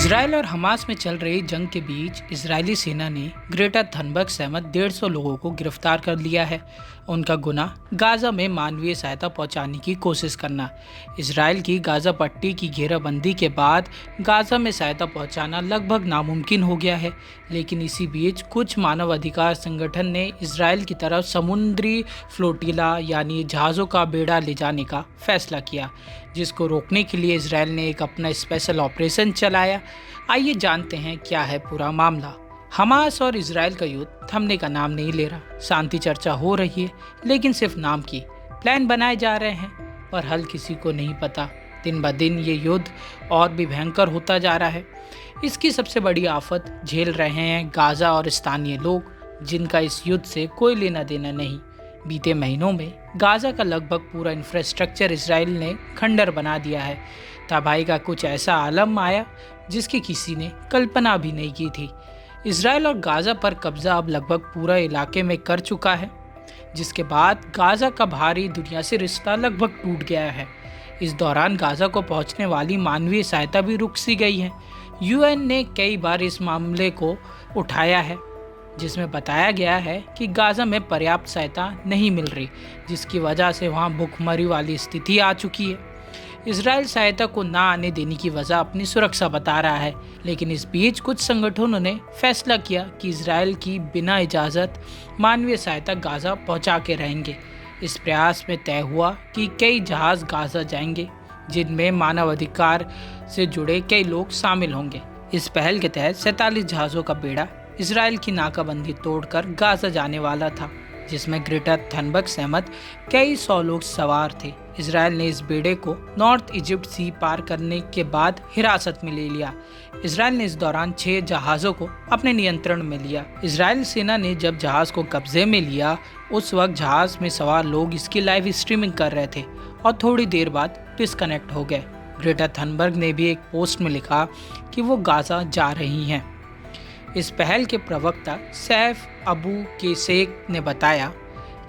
Israel और Hamas में चल रही जंग के बीच इजरायली सेना ने ग्रेटा थनबर्ग समेत 150 लोगों को गिरफ्तार कर लिया है। उनका गुनाह गाजा में मानवीय सहायता पहुंचाने की कोशिश करना। इसराइल की गाजा पट्टी की घेराबंदी के बाद गाजा में सहायता पहुंचाना लगभग नामुमकिन हो गया है, लेकिन इसी बीच कुछ मानवाधिकार संगठन ने इसराइल की तरफ समुद्री फ्लोटिला यानी जहाज़ों का बेड़ा ले जाने का फैसला किया, जिसको रोकने के लिए इसराइल ने एक अपना स्पेशल ऑपरेशन चलाया। आइए जानते हैं क्या है पूरा मामला। हमास और इसराइल का युद्ध थमने का नाम नहीं ले रहा। शांति चर्चा हो रही है, लेकिन सिर्फ नाम की। प्लान बनाए जा रहे हैं, पर हल किसी को नहीं पता। दिन ब दिन ये युद्ध और भी भयंकर होता जा रहा है। इसकी सबसे बड़ी आफत झेल रहे हैं गाजा और स्थानीय लोग, जिनका इस युद्ध से कोई लेना देना नहीं। बीते महीनों में गाजा का लगभग पूरा इंफ्रास्ट्रक्चर इसराइल ने खंडर बना दिया है। तबाही का कुछ ऐसा आलम आया जिसकी किसी ने कल्पना भी नहीं की थी। इसराइल और गाजा पर कब्जा अब लगभग पूरा इलाके में कर चुका है, जिसके बाद गाजा का बाहरी दुनिया से रिश्ता लगभग टूट गया है। इस दौरान गाजा को पहुंचने वाली मानवीय सहायता भी रुक सी गई है। यूएन ने कई बार इस मामले को उठाया है, जिसमें बताया गया है कि गाजा में पर्याप्त सहायता नहीं मिल रही, जिसकी वजह से वहां भूखमरी वाली स्थिति आ चुकी है। इसराइल सहायता को ना आने देने की वजह अपनी सुरक्षा बता रहा है, लेकिन इस बीच कुछ संगठनों ने फैसला किया कि इसराइल की बिना इजाज़त मानवीय सहायता गाजा पहुंचा के रहेंगे। इस प्रयास में तय हुआ कि कई जहाज़ गाजा जाएंगे, जिनमें मानवाधिकार से जुड़े कई लोग शामिल होंगे। इस पहल के तहत 47 जहाज़ों का बेड़ा इसराइल की नाकाबंदी तोड़कर गाजा जाने वाला था, जिसमें ग्रेटा थनबर्ग समेत कई 100 लोग सवार थे। इसराइल ने इस बेड़े को नॉर्थ इजिप्ट सी पार करने के बाद हिरासत में ले लिया। इसराइल ने इस दौरान 6 जहाज़ों को अपने नियंत्रण में लिया। इसराइल सेना ने जब जहाज़ को कब्जे में लिया, उस वक्त जहाज़ में सवार लोग इसकी लाइव स्ट्रीमिंग कर रहे थे और थोड़ी देर बाद डिस्कनेक्ट हो गए। ग्रेटा थनबर्ग ने भी एक पोस्ट में लिखा कि वो गाजा जा रही हैं। इस पहल के प्रवक्ता सैफ अबू केसेक ने बताया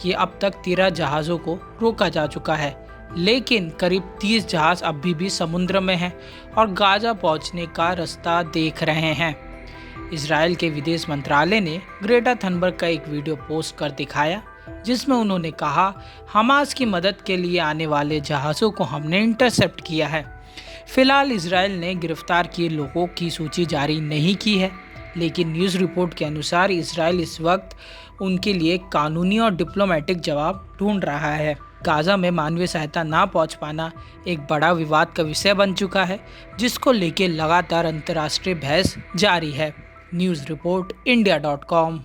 कि अब तक 13 जहाज़ों को रोका जा चुका है, लेकिन करीब 30 जहाज़ अभी भी समुद्र में हैं और गाजा पहुंचने का रास्ता देख रहे हैं। इसराइल के विदेश मंत्रालय ने ग्रेटा थनबर्ग का एक वीडियो पोस्ट कर दिखाया, जिसमें उन्होंने कहा, हमास की मदद के लिए आने वाले जहाज़ों को हमने इंटरसेप्ट किया है। फिलहाल इसराइल ने गिरफ्तार किए लोगों की सूची जारी नहीं की है, लेकिन न्यूज़ रिपोर्ट के अनुसार इसराइल इस वक्त उनके लिए कानूनी और डिप्लोमेटिक जवाब ढूंढ रहा है। गाजा में मानवीय सहायता ना पहुंच पाना एक बड़ा विवाद का विषय बन चुका है, जिसको लेकर लगातार अंतर्राष्ट्रीय बहस जारी है। News report इंडिया.com।